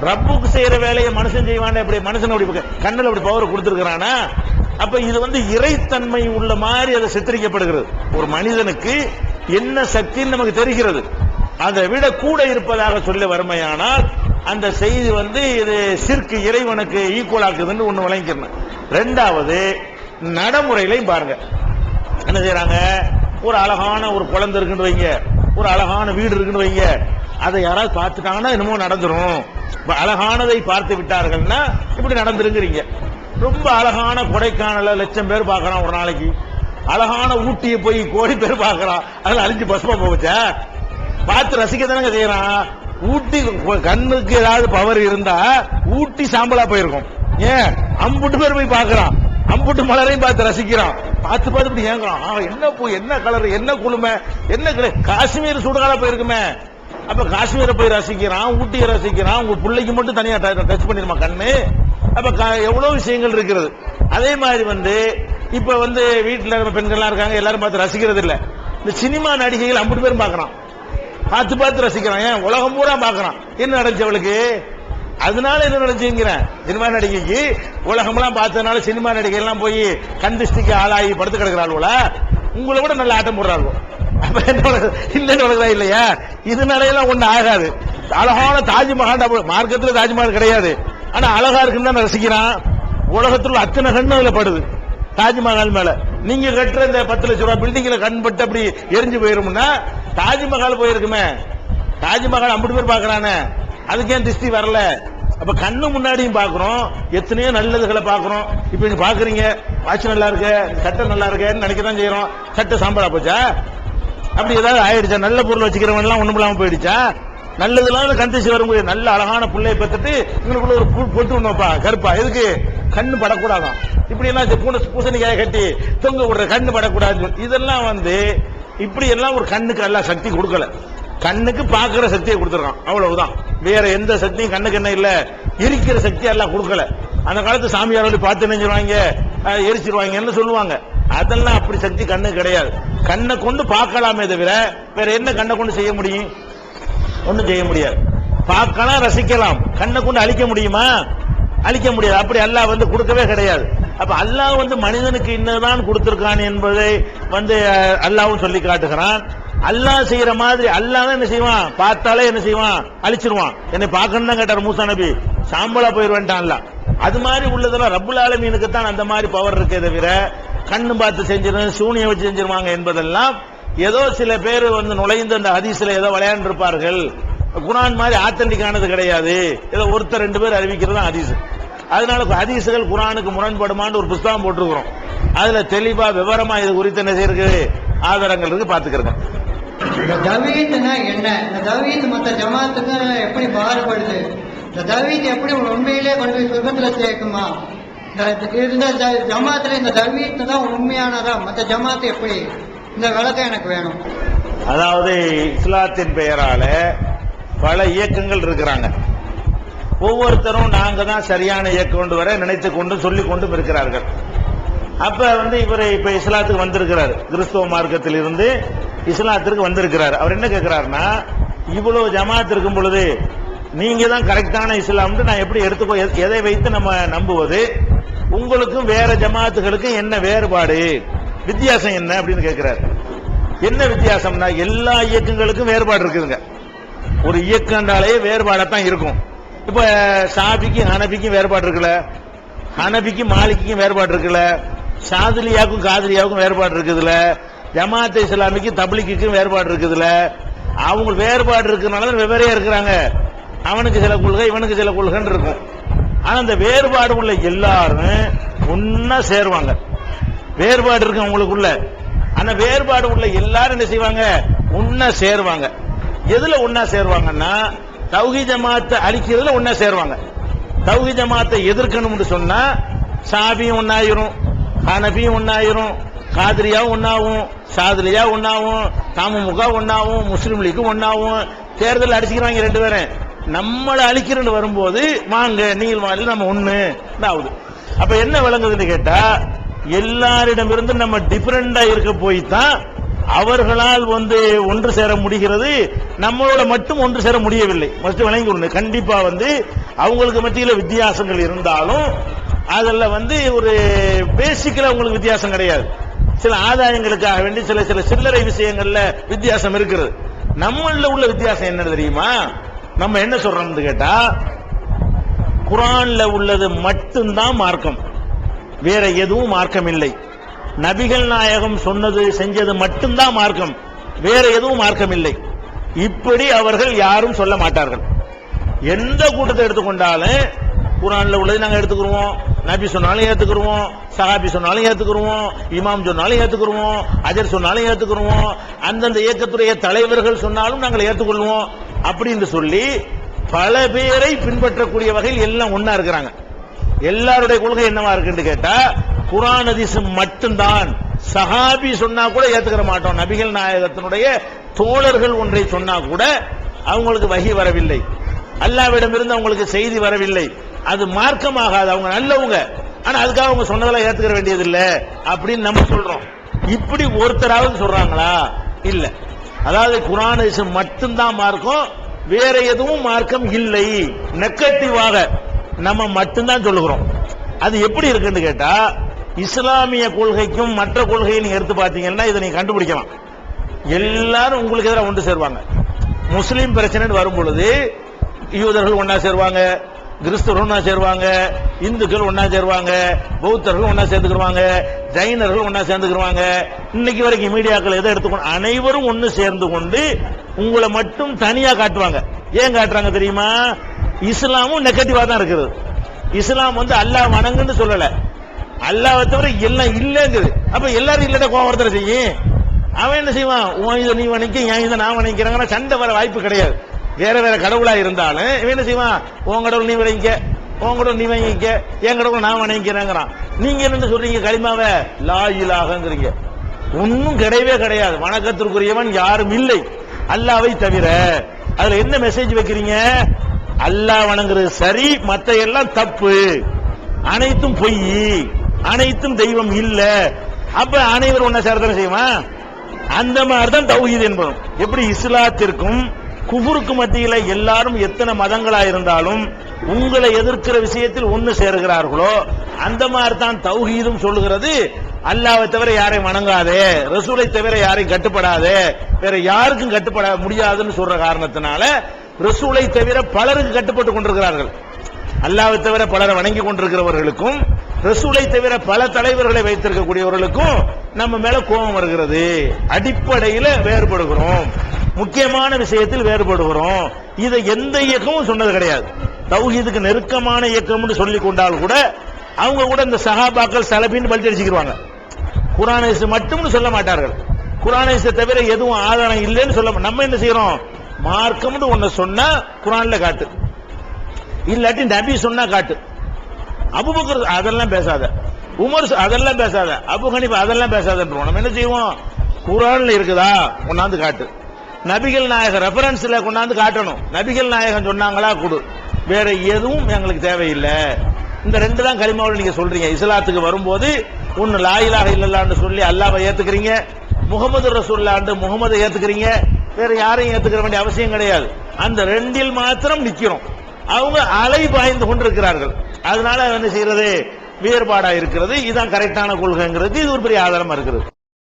ரப்புக்கு செய்யற வேலையை மனுஷன் செய்வானே, அப்படி மனுஷன் அப்படி கண்ணுல அப்படி பவர் கொடுத்திருக்கிறானா? அப்ப இது வந்து இறைத்தன்மை உள்ள மாதிரி அதை சித்தரிக்கப்படுகிறது. ஒரு மனிதனுக்கு என்ன சக்தின்னு நமக்கு தெரிகிறது, அதை விட கூட இருப்பதாக சொல்ல வறுமையானால் அந்த செய்தி வந்து இது சிற்கு இறைவனுக்கு ஈக்குவல் ஆக்குதுன்னு ஒண்ணு விளங்கிக்கணும். ரெண்டாவது, நடைமுறையிலையும் பாருங்க என்ன செய்யறாங்க. ஒரு அழகான ஒரு குழந்தை இருக்குன்னு வைங்க, ஒரு அழகான வீடு இருக்குன்னு வைங்க, அதை யாராவது பார்த்துட்டாங்கன்னா என்னமோ நடந்துரும். அழகானதை பார்த்து விட்டார்கள்னா இப்படி நடந்துருங்கிறீங்க. ரொம்ப அழகான கொடைக்கானல லட்சம் பேர் பார்க்கறான் ஒரு நாளைக்கு, அழகான ஊட்டியை போய் கோடி பேர் பார்க்கறான், அதுல அழிஞ்சு பசுமா போச்சா, பார்த்து ரசிக்க தானே செய்யறான். ஊட்டி கண்ணுக்கு ஏதாவது பவர் இருந்தா ஊட்டி சாம்பலா போயிருக்கும். ஏன் அம்புட்டு பேர் போய் பார்க்கறான், அம்புட்டு மலரையும் பார்த்து ரசிக்கிறான், பார்த்து பார்த்து இப்படி ஏங்குறான், என்ன பூ, என்ன கலர், என்ன குளுமை, என்ன காஷ்மீர் சுடுகால போயிருக்குமே. அப்ப காஷ்மீரை போய் ரசிக்கிறான், ஊட்டியை ரசிக்கிறான், உங்க பிள்ளைக்கு மட்டும் தனியா டச் பண்ணிருமா கண்ணு. அப்ப எவ்வளவு விஷயங்கள் இருக்கிறது. அதே மாதிரி வந்து இப்ப வந்து வீட்டுல பெண்கள்லாம் இருக்காங்க, எல்லாரும் பார்த்து ரசிக்கிறது இல்ல. இந்த சினிமா நடிகைகள் அம்புட்டு பேரும் பார்க்கறான், பார்த்து பார்த்து ரசிக்கிறான். ஏன் உலகம் பூரா பார்க்கறான், என்ன நடந்துச்சு அவளுக்கு, அதனால என்ன நடந்துச்சுங்கிறேன். சினிமா நடிகைக்கு உலகம்லாம் பார்த்ததுனால சினிமா நடிகை எல்லாம் போய் கண்டிஸ்டிக்கு ஆளாகி படுத்து கிடக்கிறாள், உங்களை விட நல்ல ஆட்டம் போடுறாள். அப்ப இல்லைன்னு இல்லையா, இதனால எல்லாம் ஒண்ணு ஆகாது. அழகான தாஜ்மஹால், மார்க்கத்தில் தாஜ்மஹால் கிடையாது, ஆனா அழகா இருக்குன்னு தான் ரசிக்கிறான். உலகத்துல அத்தனை கண்ணு அதுல படுது தாஜ்மஹால் மேல. நீங்க கட்டுற இந்த 10 லட்சம் ரூபாய் பில்டிங்ல கண் பட்டு அப்படி எரிஞ்சு போயிரும்னா தாஜ்மஹால் போயிருக்குமே. தாஜ்மஹால் 50 பேர் பாக்குறானே, அதுக்கு ஏன் திருஷ்டி வரல? அப்ப கண்ணு முன்னாடியும் பாக்குறோம், எத்தனையோ நல்லதுகளை பாக்குறோம். இப்ப நீங்க பாக்குறீங்க, வாட்ச் நல்லா இருக்கு, சட்டை நல்லா இருக்குன்னு நினைக்கதான் செய்யறோம். சட்டை சாம்பலா போச்சா? அப்படி ஏதாவது ஆயிடுச்சா? நல்ல பொருள் வச்சுக்கிறவன் எல்லாம் ஒண்ணும் இல்லாம போயிடுச்சா? நல்லதுலாம் கண் திருஷ்டி வரும்போது நல்ல அழகான புள்ளையை பெற்றுட்டு உங்களுக்குள்ள ஒரு பொட்டு ஒண்ணுப்பா கருப்பா, எதுக்கு? கண்ணு படக்கூடாதான். இப்படி எல்லாம் பூசணிக்காய கட்டி தொங்க விடுற, கண்ணு படக்கூடாது. இதெல்லாம் வந்து இப்படி எல்லாம் ஒரு கண்ணுக்கு எல்லாம் சக்தி கொடுக்கல. கண்ணுக்கு பாக்குற சக்தியை கொடுத்துருக்கான், அவ்வளவுதான். வேற எந்த சக்தியும் கண்ணுக்கு என்ன இல்ல, எரிக்கிற சக்தி எல்லாம் கொடுக்கல. அந்த காலத்து சாமியாரோட பார்த்து நினைச்சிருவாங்க, எரிச்சிருவாங்கன்னு சொல்லுவாங்க. அதெல்லாம் அப்படி சக்தி கண்ணு கிடையாது. கண்ணை கொண்டு பார்க்கலாமே தவிர வேற என்ன கண்ணை கொண்டு செய்ய முடியும்? ஒன்னும் செய்ய முடியாது. பார்க்கலாம், ரசிக்கலாம். கண்ணை கொண்டு அழிக்க முடியுமா? அழிக்க முடியாது. அப்படி அல்லாஹ் வந்து கொடுக்கவே கிடையாது. அப்ப அல்லாஹ் வந்து மனிதனுக்கு இன்னதான் கொடுத்திருக்கான் என்பதை வந்து அல்லாஹ்வும் சொல்லி காட்டுகிறான். அல்லாஹ் செய்யற மாதிரி அல்லாஹ் என்ன செய்வான், பார்த்தாலே என்ன செய்வான், அழிச்சிருவான். என்னை பார்க்கணும் தான் கேட்டார் மூசா நபி, சாம்பலா போயிருவேன்ட்டான் அல்லாஹ். அது மாதிரி உள்ளதெல்லாம் ரப்புல் ஆலமீனுக்கு தான் அந்த மாதிரி பவர் இருக்கே தவிர கண்ணு பார்த்து செஞ்சிருந்தது, சூனியம் வச்சு செஞ்சிருவாங்க என்பதெல்லாம் ஏதோ சில பேர் வந்து நுழைந்து அந்த ஹதீஸ்ல ஏதோ விளையாண்டு இருப்பார்கள். குர்ஆன் மாதிரி ஆத்தன்டிக்கானது கிடையாது, ஏதோ ஒருத்தர் 2 பேர் அறிவிக்கிறது தான் ஹதீஸ். அதனால ஹதீஸ்கள் குர்ஆனுக்கு முரண்படுமான்னு ஒரு புத்தகம் போட்டிருக்கிறோம். அதுல தெளிவா விவரமா இது குறித்து என்ன செய்யிருக்கு, ஆதாரங்கள் இருக்கு, பாத்துக்கிறேன். இந்த தவீத்னா என்ன, இந்த தவீத் மற்ற ஜமாத்துக்கு எப்படி பாடுபடுது, இந்த தவீத் எப்படி உண்மையிலே கொண்டு போய் சுகத்துல சேர்க்குமா, இந்த ஜமாத்துல இந்த தவீத் தான் உண்மையானதா, மற்ற ஜமாத்து எப்படி, இந்த விளக்கம் எனக்கு வேணும். அதாவது இஸ்லாத்தின் பெயரால பல இயக்கங்கள் இருக்கிறாங்க. ஒவ்வொருத்தரும் நாங்க தான் சரியான இயக்கம் கொண்டு வர நினைத்து கொண்டு சொல்லிக் கொண்டும் இருக்கிறார்கள். அப்ப வந்து இவர் இப்ப இஸ்லாத்துக்கு வந்திருக்கிறார், கிறிஸ்தவ மார்க்கத்தில் இருந்து இஸ்லாத்திற்கு வந்திருக்கிறார். அவர் என்ன கேட்கிறாருன்னா, இவ்வளவு ஜமாத் இருக்கும் பொழுது நீங்க தான் கரெக்டான இஸ்லாம் நான் எப்படி எடுத்துக்கோ, எதை வைத்து நம்ம நம்புவது, உங்களுக்கும் வேற ஜமாத்துகளுக்கும் என்ன வேறுபாடு, வித்தியாசம் என்ன அப்படின்னு கேட்கிறார். என்ன வித்தியாசம்னா எல்லா இயக்கங்களுக்கும் வேறுபாடு இருக்குதுங்க. ஒரு இயக்கண்டாலே வேறுபாடத்தான் இருக்கும். இப்ப ஷாபிக்கும் ஹனபிக்கும் வேறுபாடு இருக்குல்ல, ஹனபிக்கும் மாலிக்கும் வேறுபாடு இருக்குல்ல, ஷாதிலியாவுக்கும் காதிலியாவுக்கும் வேறுபாடு இருக்குதுல, ஜமாத் இஸ்லாமிக்கும் தப்லீக்குக்கும் வேறுபாடு இருக்குதுல. அவங்க வேறுபாடு இருக்கிறனால வெவ்வேறையா இருக்கிறாங்க. அவனுக்கு சில கொள்கை இவனுக்கு சில கொள்கைன்னு இருக்கும். ஆனா அந்த வேறுபாடு உள்ள எல்லாரும் ஒன்னா சேருவாங்க. வேறுபாடு இருக்கு அவங்களுக்குள்ள. அந்த வேறுபாடு உள்ள எல்லாரும் என்ன செய்வாங்க? ஒன்னா சேருவாங்க. எதுல ஒன்னா சேருவாங்கன்னா தௌஹீத் ஜமாத்தை அழிக்கிறதுல ஒன்னா சேருவாங்க. தௌஹீத் ஜமாத்தை எதிர்க்கணும்னு சொன்னா ஷாபியும் ஒன்னாயிரும், ஹனபியும் ஒன்னாயிரும், காதிரியாவும் ஒன்னாவும், ஷாதிலியா ஒன்னாவும், தமுமுக ஒன்னாவும், முஸ்லிம் லீக் ஒன்னாவும். தேர்தல் அடிச்சுக்கிறாங்க ரெண்டு பேரும். நம்மளை அழிக்கிறன்னு வரும்போது வாங்க நீல் வாயில் நம்ம ஒண்ணு ஆகுது. அப்ப என்ன விளங்குதுன்னு கேட்டா எல்லாரிடமிருந்து நம்ம டிஃபரெண்டா இருக்க போய் தான் அவர்களால் ஒன்று சேர முடிகிறது. நம்மளோட மட்டும் ஒன்று சேர முடியவில்லை. ஃபர்ஸ்ட் விளங்கி கண்டிப்பா அவங்களுக்கு மத்தியில வித்தியாசங்கள் இருந்தாலும் அதுல ஒரு பேசிக்கலா உங்களுக்கு வித்தியாசம் கிடையாது. சில ஆதாயங்களுக்காக வேண்டி சில சில சில்லறை விஷயங்கள்ல வித்தியாசம் இருக்கிறது. நம்மள உள்ள வித்தியாசம் என்ன தெரியுமா? நம்ம என்ன சொல்றோம்னு கேட்டா குர்ஆன்ல உள்ளது மட்டும்தான் மார்க்கம், வேற எதுவும் மார்க்கம் இல்லை. நபிகள் நாயகம் சொன்னது செஞ்சது மட்டும்தான் மார்க்கம், வேற எதுவும் மார்க்கம் இல்லை. இப்படி அவர்கள் யாரும் சொல்ல மாட்டார்கள். எந்த கூட்டத்தை எடுத்துக்கொண்டாலும் குர்ஆன்ல உள்ளது நாங்க எடுத்துக்கிறோம், நபி சொன்னாலும் ஏத்துக்கிறோம், சஹாபி சொன்னாலும் ஏத்துக்கிறோம், இமாம் சொன்னாலும் ஏத்துக்கிறோம், அஜர் சொன்னாலும் ஏத்துக்கிறோம், அந்தந்த இயக்கத்துடைய தலைவர்கள் சொன்னாலும் நாங்கள் ஏற்றுக்கொள்வோம் அப்படின்னு சொல்லி பல பேரை பின்பற்றக்கூடிய வகையில் எல்லாம் ஒன்னா இருக்கிறாங்க. எல்லாருடைய கொள்கை என்னவா இருக்குன்னு கேட்டா குர்ஆன் ஹதீஸ் மட்டும்தான். சஹாபி சொன்னா கூட ஏத்துக்கிற மாட்டோம். நபிகள் நாயகத்தினுடைய தோழர்கள் ஒன்றை சொன்னா கூட அவங்களுக்கு வஹி வரவில்லை, அல்லாஹ்விடமிருந்து அவங்களுக்கு செய்தி வரவில்லை, அது மார்க்கமாகாது. அவங்க நல்லவங்க, ஆனா அதுக்காக அவங்க சொன்னதெல்லாம் ஏத்துக்கிற வேண்டியது இல்ல அப்படின்னு நம்ம சொல்றோம். இப்படி ஒருத்தராவது சொல்றாங்களா? இல்ல. அதாவது குர்ஆன் ஹதீஸ் மட்டும்தான் மார்க்கம், வேற எதுவும் மார்க்கம் இல்லை. நெகட்டிவாக நம்ம மட்டும்தான் சொல்லுகிறோம். அது எப்படி இருக்குன்னு கேட்டா இஸ்லாமிய கொள்கைக்கும் மற்ற கொள்கையை நீங்க எடுத்து பார்த்தீங்கன்னா இதை நீங்க கண்டுபிடிக்கலாம். எல்லாரும் உங்களுக்கு எதிராக ஒன்று சேருவாங்க. முஸ்லீம் பிரச்சனை வரும் பொழுது யூதர்கள் ஒன்னா சேருவாங்க, கிறிஸ்தவர்கள் ஒன்னா சேருவாங்க, இந்துக்கள் ஒன்னா சேருவாங்க, பௌத்தர்கள் ஒன்னா சேர்ந்துக்குவாங்க, ஜைனர்கள் ஒன்னா சேர்ந்துக்குவாங்க. இன்னைக்கு வரைக்கும் மீடியாக்கள் எதை எடுத்துக்கணும், அனைவரும் ஒன்னு சேர்ந்து கொண்டு உங்களை மட்டும் தனியா காட்டுவாங்க. ஏன் காட்டுறாங்க தெரியுமா? இஸ்லாமும் நெகட்டிவா தான் இருக்குது. இஸ்லாம் அல்லாஹ் வணங்குன்னு சொல்லல, அல்லாஹ்வை தவிர எல்லாம் இல்லங்குது. அப்ப எல்லாரும் இல்லட்ட கோவம் வரத செய்யும். அவன் என்ன செய்வான்? உன் இதை நீ வணங்கி என் இதை நான் வணங்கிறாங்கன்னா சண்டை வர வாய்ப்பு கிடையாது. வேற வேற கடவுளா இருந்தாலும் இவன் என்ன செய்வான்? உன் கடவுள் நீ வணங்கிக்க, உன் கடவுள் நீ வணங்கிக்க, என் கடவுள் நான் வணங்கிறேங்கிறான். நீங்க என்ன சொல்றீங்க? கலிமாவை லா இலாஹங்கிறீங்க. ஒன்னும் கிடையவே கிடையாது. வணக்கத்திற்குரியவன் யாரும் இல்லை அல்லாஹ்வை தவிர. அதுல என்ன மெசேஜ் வைக்கிறீங்க? அல்லாஹ் வணங்குறது சரி, மத்த எல்லாம் தப்பு, அனைத்தும் பொய், அனைத்தும் தெய்வம் இல்ல. அப்ப அனைவரும் ஒன்ன சேர்த்தன செய்வான். அந்த மாதிரிதான் தௌஹீத் என்பதும். எப்படி இஸ்லாத்திற்கும் குஃபுருக்கு மத்தியில எல்லாரும் எத்தனை மதங்களா இருந்தாலும் உங்களை எதிர்க்கிற விஷயத்தில் ஒன்னு சேருகிறார்களோ அந்த மாதிரி தான் தௌஹீதும் சொல்லுகிறது. அல்லாஹ்வை தவிர யாரையும் வணங்காதே, ரசூலை தவிர யாரையும் கட்டுப்படாதே, வேற யாருக்கும் கட்டுப்பட முடியாதுன்னு சொல்ற காரணத்தினால ரசூலை தவிர பலருக்கு கட்டுப்பட்டு கொண்டிருக்கிறார்கள். அல்லாஹ்வை தவிர பலரை வணங்கி கொண்டிருக்கிறவர்களுக்கும் ரசூலை தவிர பல தலைவர்களை வைத்திருக்கக்கூடியவர்களுக்கும் நம்ம மேல கோபம் வருகிறது. அடிப்படையில் வேறுபடுகிறோம், முக்கியமான விஷயத்தில் வேறுபடுகிறோம். இதை எந்த இயக்கமும் சொன்னது கிடையாது. தௌஹீதுக்கு நெருக்கமான இயக்கம்னு சொல்லிக் கொண்டால் கூட அவங்க கூட இந்த சஹாபாக்கள் சலபின்னு பல்டடிச்சுக்குவாங்க. குர்ஆன் ஹதீஸ் மட்டும்னு சொல்ல மாட்டார்கள். குர்ஆன் ஹதீஸை தவிர எதுவும் ஆதாரம் இல்லைன்னு சொல்ல. நம்ம என்ன செய்யறோம்? மார்க்கம்னு ஒண்ணு சொன்னா குர்ஆன்ல காட்டு, இல்லாட்டி நபி சொன்னா காட்டு. அபூபக்கர் அதெல்லாம் பேசாத, உமர் அதெல்லாம் பேசாத, அபூ ஹனீஃபா அதெல்லாம் பேசாதன்றோம். நம்ம என்ன செய்வோம்? குர்ஆன்ல இருக்குதா கொண்டாந்து காட்டு, நபிகள் நாயகம் ரெஃபரன்ஸ்ல கொண்டாந்து காட்டணும். நபிகள் நாயகம் சொன்னாங்களா கொடு, வேற எதுவும் எங்களுக்கு தேவையில்லை. இந்த ரெண்டு தான் கலிமாவில் நீங்க சொல்றீங்க. இஸ்லாத்துக்கு வரும்போது ஒன்னு லா இலாஹ இல்லல்லாஹ்னு சொல்லி அல்லாஹ்வை ஏத்துக்கிறீங்க, முஹம்மது ரசூலுல்லாஹ்னு முஹம்மதை ஏத்துக்கிறீங்க, வேற யாரையும் ஏத்துக்கிற வேண்டிய அவசியம் கிடையாது. அந்த ரெண்டில் மாத்திரம் நிக்கிறோம். அவங்க அலை பாய்ந்து கொண்டிருக்கிறார்கள். அதனால என்ன செய்யறது? வேறுபாடா இருக்கிறது. இதுதான் கரெக்டான கொள்கைங்கிறது. இது ஒரு பெரிய ஆதாரமா இருக்கிறது.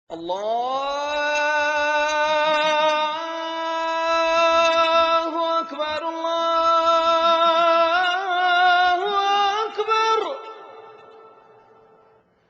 அல்லாஹ்